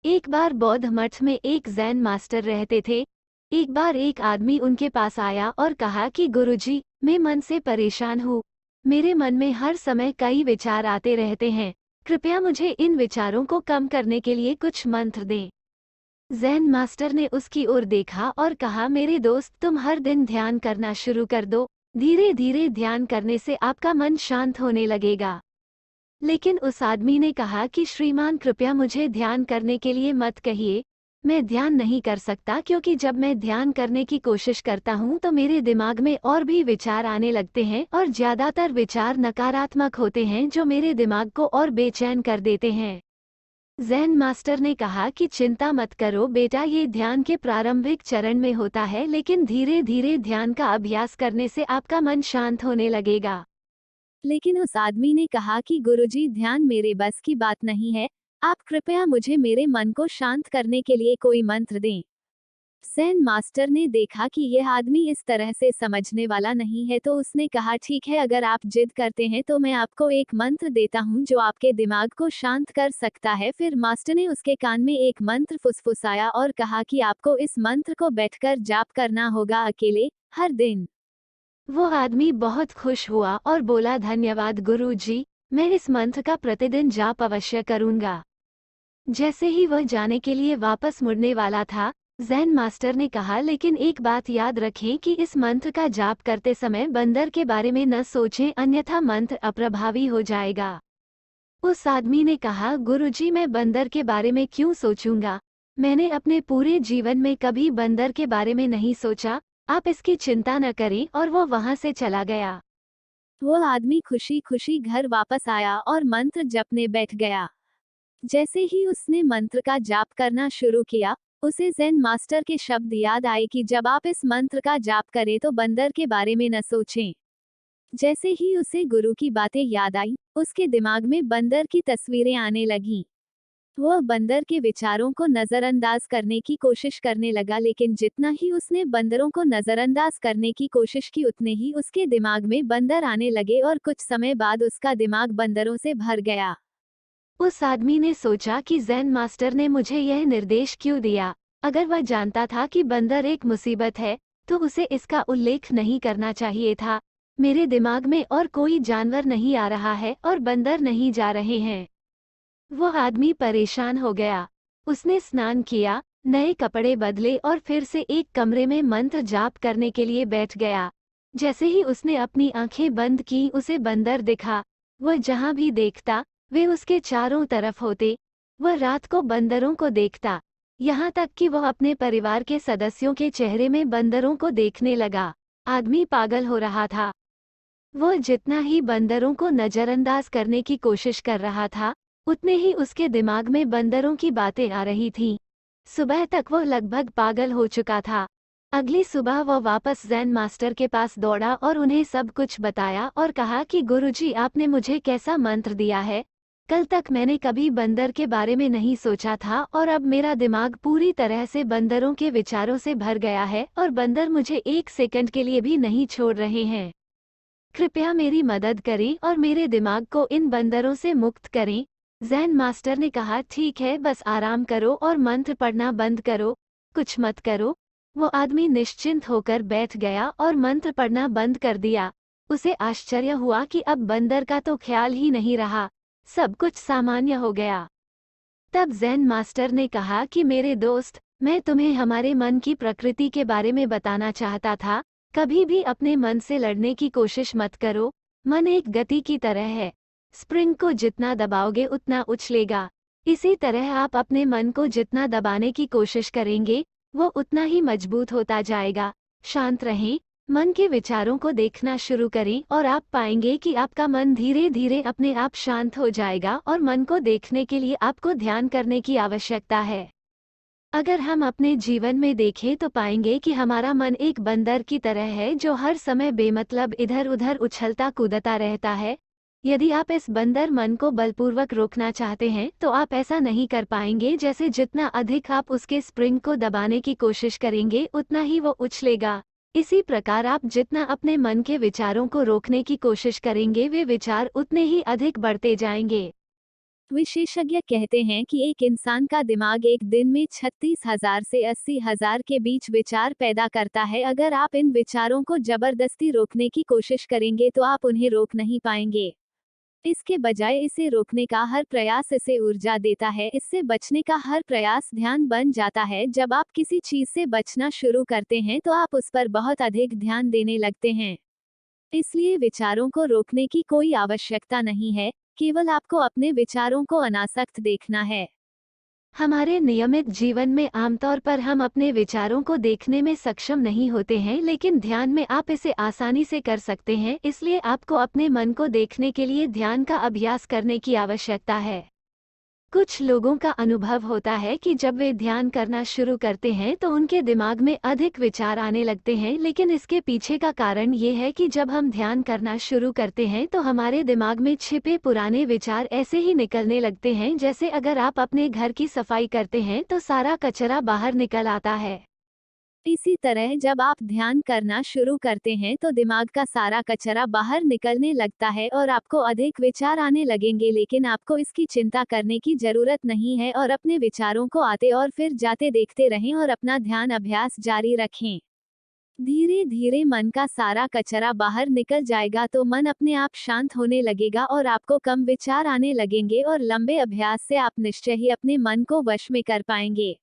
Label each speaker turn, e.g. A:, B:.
A: एक बार बौद्ध मठ में एक जैन मास्टर रहते थे। एक बार एक आदमी उनके पास आया और कहा कि गुरुजी, मैं मन से परेशान हूँ। मेरे मन में हर समय कई विचार आते रहते हैं। कृपया मुझे इन विचारों को कम करने के लिए कुछ मंत्र दें। जैन मास्टर ने उसकी ओर देखा और कहा, मेरे दोस्त, तुम हर दिन ध्यान करना शुरू कर दो। धीरे धीरे ध्यान करने से आपका मन शांत होने लगेगा। लेकिन उस आदमी ने कहा कि श्रीमान, कृपया मुझे ध्यान करने के लिए मत कहिए। मैं ध्यान नहीं कर सकता क्योंकि जब मैं ध्यान करने की कोशिश करता हूँ तो मेरे दिमाग में और भी विचार आने लगते हैं और ज्यादातर विचार नकारात्मक होते हैं जो मेरे दिमाग को और बेचैन कर देते हैं। जैन मास्टर ने कहा कि चिंता मत करो बेटा, ये ध्यान के प्रारंभिक चरण में होता है, लेकिन धीरे धीरे ध्यान का अभ्यास करने से आपका मन शांत होने लगेगा। लेकिन उस आदमी ने कहा कि गुरुजी, ध्यान मेरे बस की बात नहीं है। आप कृपया मुझे मेरे मन को शांत करने के लिए कोई मंत्र दें। जैन मास्टर ने देखा कि यह आदमी इस तरह से समझने वाला नहीं है, तो उसने कहा, ठीक है, अगर आप जिद करते हैं तो मैं आपको एक मंत्र देता हूं जो आपके दिमाग को शांत कर सकता है। फिर मास्टर ने उसके कान में एक मंत्र फुसफुसाया और कहा कि आपको इस मंत्र को बैठकर जाप करना होगा, अकेले, हर दिन। वो आदमी बहुत खुश हुआ और बोला, धन्यवाद गुरुजी, मैं इस मंत्र का प्रतिदिन जाप अवश्य करूंगा। जैसे ही वह जाने के लिए वापस मुड़ने वाला था, जैन मास्टर ने कहा, लेकिन एक बात याद रखें कि इस मंत्र का जाप करते समय बंदर के बारे में न सोचें, अन्यथा मंत्र अप्रभावी हो जाएगा। उस आदमी ने कहा, गुरुजी, मैं बंदर के बारे में क्यों सोचूंगा? मैंने अपने पूरे जीवन में कभी बंदर के बारे में नहीं सोचा। आप इसकी चिंता न करें। और वो वहां से चला गया। वो आदमी खुशी खुशी घर वापस आया और मंत्र जपने बैठ गया। जैसे ही उसने मंत्र का जाप करना शुरू किया, उसे ज़ेन मास्टर के शब्द याद आए कि जब आप इस मंत्र का जाप करें तो बंदर के बारे में न सोचें। जैसे ही उसे गुरु की बातें याद आई, उसके दिमाग में बंदर की तस्वीरें आने लगीं। वह बंदर के विचारों को नजरअंदाज करने की कोशिश करने लगा, लेकिन जितना ही उसने बंदरों को नजरअंदाज करने की कोशिश की, उतने ही उसके दिमाग में बंदर आने लगे और कुछ समय बाद उसका दिमाग बंदरों से भर गया। उस आदमी ने सोचा कि ज़ेन मास्टर ने मुझे यह निर्देश क्यों दिया। अगर वह जानता था कि बंदर एक मुसीबत है, तो उसे इसका उल्लेख नहीं करना चाहिए था। मेरे दिमाग में और कोई जानवर नहीं आ रहा है और बंदर नहीं जा रहे हैं। वह आदमी परेशान हो गया। उसने स्नान किया, नए कपड़े बदले और फिर से एक कमरे में मंत्र जाप करने के लिए बैठ गया। जैसे ही उसने अपनी आंखें बंद की, उसे बंदर दिखा। वह जहां भी देखता, वे उसके चारों तरफ होते। वह रात को बंदरों को देखता, यहाँ तक कि वह अपने परिवार के सदस्यों के चेहरे में बंदरों को देखने लगा। आदमी पागल हो रहा था। वह जितना ही बंदरों को नजरअंदाज करने की कोशिश कर रहा था, उतने ही उसके दिमाग में बंदरों की बातें आ रही थीं। सुबह तक वह लगभग पागल हो चुका था। अगली सुबह वह वापस ज़ेन मास्टर के पास दौड़ा और उन्हें सब कुछ बताया और कहा कि गुरुजी, आपने मुझे कैसा मंत्र दिया है। कल तक मैंने कभी बंदर के बारे में नहीं सोचा था और अब मेरा दिमाग पूरी तरह से बंदरों के विचारों से भर गया है और बंदर मुझे एक सेकंड के लिए भी नहीं छोड़ रहे हैं। कृपया मेरी मदद करें और मेरे दिमाग को इन बंदरों से मुक्त करें। ज़ेन मास्टर ने कहा, ठीक है, बस आराम करो और मंत्र पढ़ना बंद करो, कुछ मत करो। वो आदमी निश्चिंत होकर बैठ गया और मंत्र पढ़ना बंद कर दिया। उसे आश्चर्य हुआ कि अब बंदर का तो ख्याल ही नहीं रहा, सब कुछ सामान्य हो गया। तब ज़ेन मास्टर ने कहा कि मेरे दोस्त, मैं तुम्हें हमारे मन की प्रकृति के बारे में बताना चाहता था। कभी भी अपने मन से लड़ने की कोशिश मत करो। मन एक गति की तरह है, स्प्रिंग को जितना दबाओगे उतना उछलेगा। इसी तरह आप अपने मन को जितना दबाने की कोशिश करेंगे, वो उतना ही मजबूत होता जाएगा। शांत रहें, मन के विचारों को देखना शुरू करें और आप पाएंगे कि आपका मन धीरे धीरे अपने आप शांत हो जाएगा और मन को देखने के लिए आपको ध्यान करने की आवश्यकता है। अगर हम अपने जीवन में देखें तो पाएंगे कि हमारा मन एक बंदर की तरह है जो हर समय बेमतलब इधर उधर उछलता कूदता रहता है। यदि आप इस बंदर मन को बलपूर्वक रोकना चाहते हैं तो आप ऐसा नहीं कर पाएंगे। जैसे जितना अधिक आप उसके स्प्रिंग को दबाने की कोशिश करेंगे, उतना ही वो उछलेगा। इसी प्रकार आप जितना अपने मन के विचारों को रोकने की कोशिश करेंगे, वे विचार उतने ही अधिक बढ़ते जाएंगे।
B: विशेषज्ञ कहते हैं कि एक इंसान का दिमाग एक दिन में 36,000 से 80,000 के बीच विचार पैदा करता है। अगर आप इन विचारों को जबरदस्ती रोकने की कोशिश करेंगे तो आप उन्हें रोक नहीं पाएंगे। इसके बजाय इसे रोकने का हर प्रयास इसे ऊर्जा देता है। इससे बचने का हर प्रयास ध्यान बन जाता है। जब आप किसी चीज से बचना शुरू करते हैं तो आप उस पर बहुत अधिक ध्यान देने लगते हैं। इसलिए विचारों को रोकने की कोई आवश्यकता नहीं है, केवल आपको अपने विचारों को अनासक्त देखना है।
A: हमारे नियमित जीवन में आमतौर पर हम अपने विचारों को देखने में सक्षम नहीं होते हैं, लेकिन ध्यान में आप इसे आसानी से कर सकते हैं। इसलिए आपको अपने मन को देखने के लिए ध्यान का अभ्यास करने की आवश्यकता है। कुछ लोगों का अनुभव होता है कि जब वे ध्यान करना शुरू करते हैं तो उनके दिमाग में अधिक विचार आने लगते हैं, लेकिन इसके पीछे का कारण ये है कि जब हम ध्यान करना शुरू करते हैं तो हमारे दिमाग में छिपे पुराने विचार ऐसे ही निकलने लगते हैं, जैसे अगर आप अपने घर की सफाई करते हैं तो सारा कचरा बाहर निकल आता है।
B: इसी तरह जब आप ध्यान करना शुरू करते हैं तो दिमाग का सारा कचरा बाहर निकलने लगता है और आपको अधिक विचार आने लगेंगे, लेकिन आपको इसकी चिंता करने की जरूरत नहीं है और अपने विचारों को आते और फिर जाते देखते रहें और अपना ध्यान अभ्यास जारी रखें। धीरे धीरे मन का सारा कचरा बाहर निकल जाएगा तो मन अपने आप शांत होने लगेगा और आपको कम विचार आने लगेंगे और लंबे अभ्यास से आप निश्चय ही अपने मन को वश में कर पाएंगे।